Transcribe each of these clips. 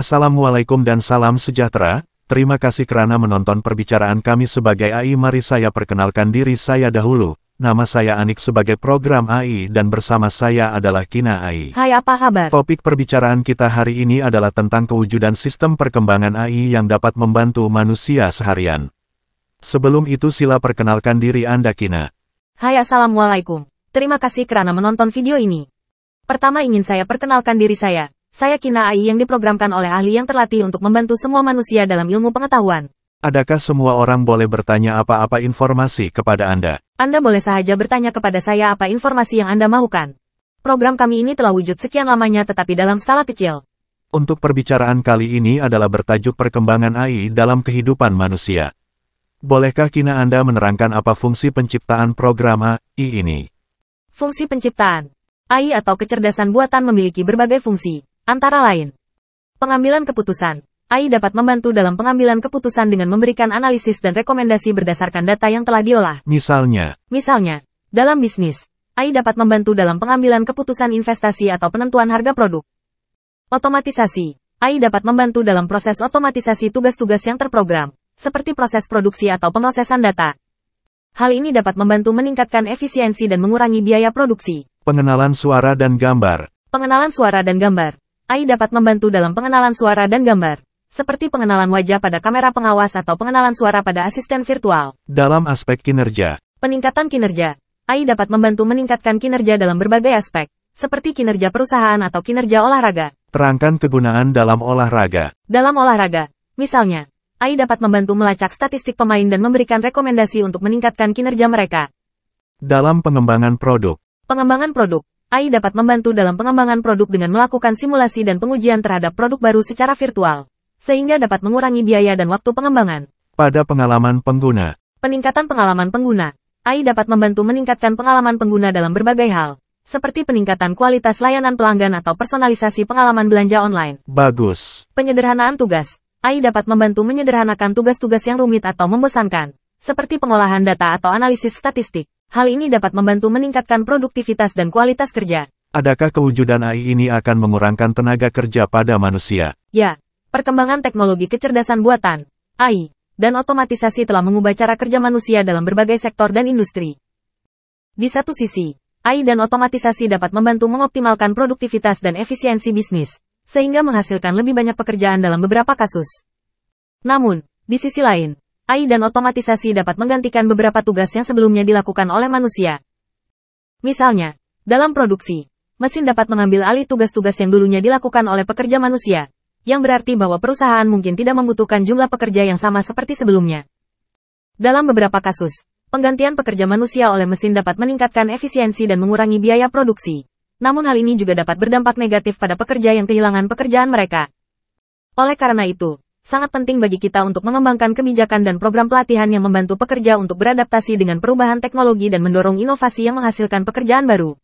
Assalamualaikum dan salam sejahtera. Terima kasih kerana menonton perbicaraan kami sebagai AI. Mari saya perkenalkan diri saya dahulu. Nama saya Anik sebagai program AI dan bersama saya adalah Kina AI. Hai, apa kabar? Topik perbicaraan kita hari ini adalah tentang kewujudan sistem perkembangan AI yang dapat membantu manusia seharian. Sebelum itu sila perkenalkan diri Anda, Kina. Hai, Assalamualaikum. Terima kasih kerana menonton video ini. Pertama ingin saya perkenalkan diri saya. Saya Kina AI yang diprogramkan oleh ahli yang terlatih untuk membantu semua manusia dalam ilmu pengetahuan. Adakah semua orang boleh bertanya apa-apa informasi kepada Anda? Anda boleh sahaja bertanya kepada saya apa informasi yang Anda mahukan. Program kami ini telah wujud sekian lamanya tetapi dalam skala kecil. Untuk perbicaraan kali ini adalah bertajuk perkembangan AI dalam kehidupan manusia. Bolehkah Kina Anda menerangkan apa fungsi penciptaan program AI ini? Fungsi penciptaan AI atau kecerdasan buatan memiliki berbagai fungsi, antara lain pengambilan keputusan. AI dapat membantu dalam pengambilan keputusan dengan memberikan analisis dan rekomendasi berdasarkan data yang telah diolah. Misalnya, dalam bisnis, AI dapat membantu dalam pengambilan keputusan investasi atau penentuan harga produk. Otomatisasi, AI dapat membantu dalam proses otomatisasi tugas-tugas yang terprogram, seperti proses produksi atau pemrosesan data. Hal ini dapat membantu meningkatkan efisiensi dan mengurangi biaya produksi. pengenalan suara dan gambar. Pengenalan suara dan gambar. AI dapat membantu dalam pengenalan suara dan gambar, seperti pengenalan wajah pada kamera pengawas atau pengenalan suara pada asisten virtual. Dalam aspek kinerja, Peningkatan kinerja. AI dapat membantu meningkatkan kinerja dalam berbagai aspek, seperti kinerja perusahaan atau kinerja olahraga. terangkan kegunaan dalam olahraga. Dalam olahraga, misalnya, AI dapat membantu melacak statistik pemain dan memberikan rekomendasi untuk meningkatkan kinerja mereka. Dalam pengembangan produk, Pengembangan produk. AI dapat membantu dalam pengembangan produk dengan melakukan simulasi dan pengujian terhadap produk baru secara virtual, sehingga dapat mengurangi biaya dan waktu pengembangan. pada pengalaman pengguna, Peningkatan pengalaman pengguna. AI dapat membantu meningkatkan pengalaman pengguna dalam berbagai hal, seperti peningkatan kualitas layanan pelanggan atau personalisasi pengalaman belanja online. bagus. Penyederhanaan tugas. AI dapat membantu menyederhanakan tugas-tugas yang rumit atau membosankan, seperti pengolahan data atau analisis statistik. Hal ini dapat membantu meningkatkan produktivitas dan kualitas kerja. Adakah kewujudan AI ini akan mengurangkan tenaga kerja pada manusia? Ya, perkembangan teknologi kecerdasan buatan, AI, dan otomatisasi telah mengubah cara kerja manusia dalam berbagai sektor dan industri. Di satu sisi, AI dan otomatisasi dapat membantu mengoptimalkan produktivitas dan efisiensi bisnis, sehingga menghasilkan lebih banyak pekerjaan dalam beberapa kasus. Namun, di sisi lain, AI dan otomatisasi dapat menggantikan beberapa tugas yang sebelumnya dilakukan oleh manusia. Misalnya, dalam produksi, mesin dapat mengambil alih tugas-tugas yang dulunya dilakukan oleh pekerja manusia, yang berarti bahwa perusahaan mungkin tidak membutuhkan jumlah pekerja yang sama seperti sebelumnya. Dalam beberapa kasus, penggantian pekerja manusia oleh mesin dapat meningkatkan efisiensi dan mengurangi biaya produksi. Namun hal ini juga dapat berdampak negatif pada pekerja yang kehilangan pekerjaan mereka. Oleh karena itu, sangat penting bagi kita untuk mengembangkan kebijakan dan program pelatihan yang membantu pekerja untuk beradaptasi dengan perubahan teknologi dan mendorong inovasi yang menghasilkan pekerjaan baru.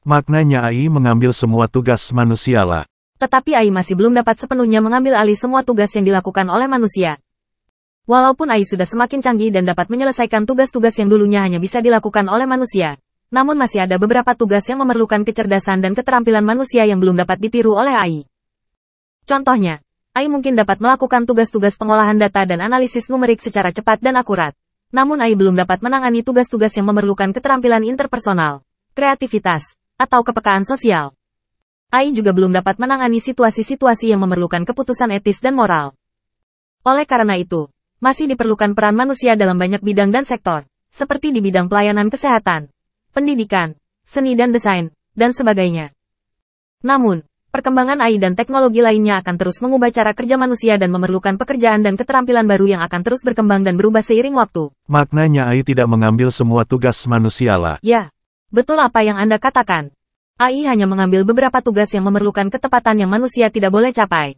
Maknanya AI mengambil semua tugas manusia lah. Tetapi AI masih belum dapat sepenuhnya mengambil alih semua tugas yang dilakukan oleh manusia. Walaupun AI sudah semakin canggih dan dapat menyelesaikan tugas-tugas yang dulunya hanya bisa dilakukan oleh manusia, namun masih ada beberapa tugas yang memerlukan kecerdasan dan keterampilan manusia yang belum dapat ditiru oleh AI. Contohnya, AI mungkin dapat melakukan tugas-tugas pengolahan data dan analisis numerik secara cepat dan akurat. Namun AI belum dapat menangani tugas-tugas yang memerlukan keterampilan interpersonal, kreativitas, atau kepekaan sosial. AI juga belum dapat menangani situasi-situasi yang memerlukan keputusan etis dan moral. Oleh karena itu, masih diperlukan peran manusia dalam banyak bidang dan sektor, seperti di bidang pelayanan kesehatan, pendidikan, seni dan desain, dan sebagainya. Namun, perkembangan AI dan teknologi lainnya akan terus mengubah cara kerja manusia dan memerlukan pekerjaan dan keterampilan baru yang akan terus berkembang dan berubah seiring waktu. Maknanya AI tidak mengambil semua tugas manusia lah. Ya, betul apa yang Anda katakan. AI hanya mengambil beberapa tugas yang memerlukan ketepatan yang manusia tidak boleh capai.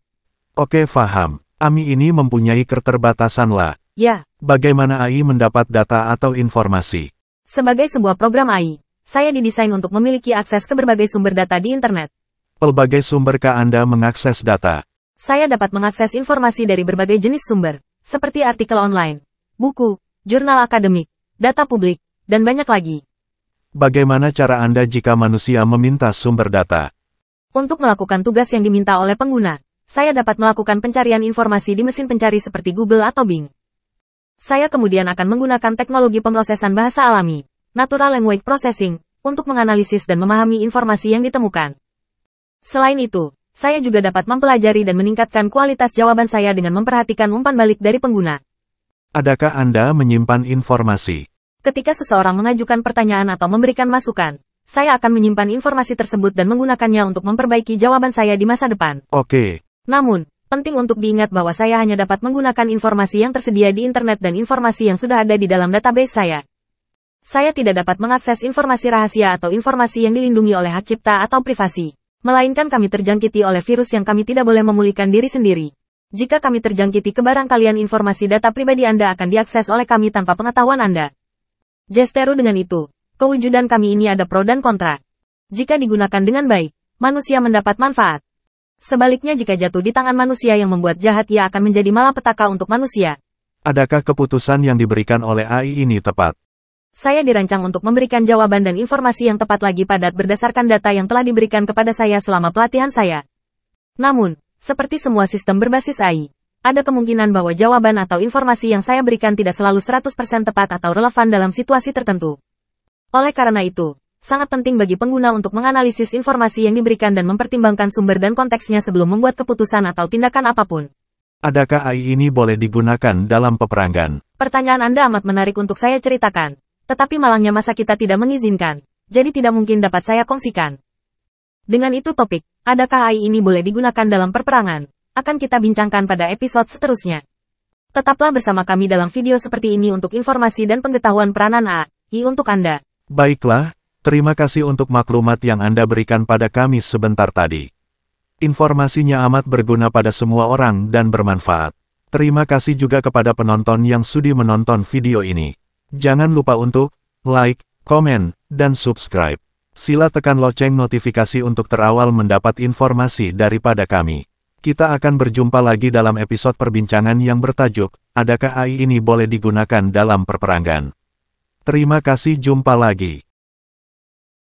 Oke, paham. AI ini mempunyai keterbatasan lah. Ya, Bagaimana AI mendapat data atau informasi? sebagai sebuah program AI, saya didesain untuk memiliki akses ke berbagai sumber data di internet. Pelbagai sumberkah Anda mengakses data? Saya dapat mengakses informasi dari berbagai jenis sumber, seperti artikel online, buku, jurnal akademik, data publik, dan banyak lagi. Bagaimana cara Anda jika manusia meminta sumber data? Untuk melakukan tugas yang diminta oleh pengguna, saya dapat melakukan pencarian informasi di mesin pencari seperti Google atau Bing. Saya kemudian akan menggunakan teknologi pemrosesan bahasa alami, Natural Language Processing, untuk menganalisis dan memahami informasi yang ditemukan. Selain itu, saya juga dapat mempelajari dan meningkatkan kualitas jawaban saya dengan memperhatikan umpan balik dari pengguna. Adakah Anda menyimpan informasi? Ketika seseorang mengajukan pertanyaan atau memberikan masukan, saya akan menyimpan informasi tersebut dan menggunakannya untuk memperbaiki jawaban saya di masa depan. Oke. Namun, penting untuk diingat bahwa saya hanya dapat menggunakan informasi yang tersedia di internet dan informasi yang sudah ada di dalam database saya. Saya tidak dapat mengakses informasi rahasia atau informasi yang dilindungi oleh hak cipta atau privasi, melainkan kami terjangkiti oleh virus yang kami tidak boleh memulihkan diri sendiri. Jika kami terjangkiti kebarangkalian informasi data pribadi Anda akan diakses oleh kami tanpa pengetahuan Anda. Jesteru dengan itu, kewujudan kami ini ada pro dan kontra. Jika digunakan dengan baik, manusia mendapat manfaat. Sebaliknya jika jatuh di tangan manusia yang membuat jahat ia akan menjadi malapetaka untuk manusia. Adakah keputusan yang diberikan oleh AI ini tepat? Saya dirancang untuk memberikan jawaban dan informasi yang tepat lagi padat berdasarkan data yang telah diberikan kepada saya selama pelatihan saya. Namun, seperti semua sistem berbasis AI, ada kemungkinan bahwa jawaban atau informasi yang saya berikan tidak selalu 100% tepat atau relevan dalam situasi tertentu. Oleh karena itu, sangat penting bagi pengguna untuk menganalisis informasi yang diberikan dan mempertimbangkan sumber dan konteksnya sebelum membuat keputusan atau tindakan apapun. Adakah AI ini boleh digunakan dalam peperangan? Pertanyaan Anda amat menarik untuk saya ceritakan. Tetapi malangnya masa kita tidak mengizinkan, jadi tidak mungkin dapat saya kongsikan. Dengan itu topik, adakah AI ini boleh digunakan dalam perperangan, akan kita bincangkan pada episode seterusnya. Tetaplah bersama kami dalam video seperti ini untuk informasi dan pengetahuan peranan AI untuk Anda. Baiklah, terima kasih untuk maklumat yang Anda berikan pada kami sebentar tadi. Informasinya amat berguna pada semua orang dan bermanfaat. Terima kasih juga kepada penonton yang sudi menonton video ini. Jangan lupa untuk like, komen, dan subscribe. Sila tekan lonceng notifikasi untuk terawal mendapat informasi daripada kami. Kita akan berjumpa lagi dalam episode perbincangan yang bertajuk, adakah AI ini boleh digunakan dalam perperangan? Terima kasih, jumpa lagi.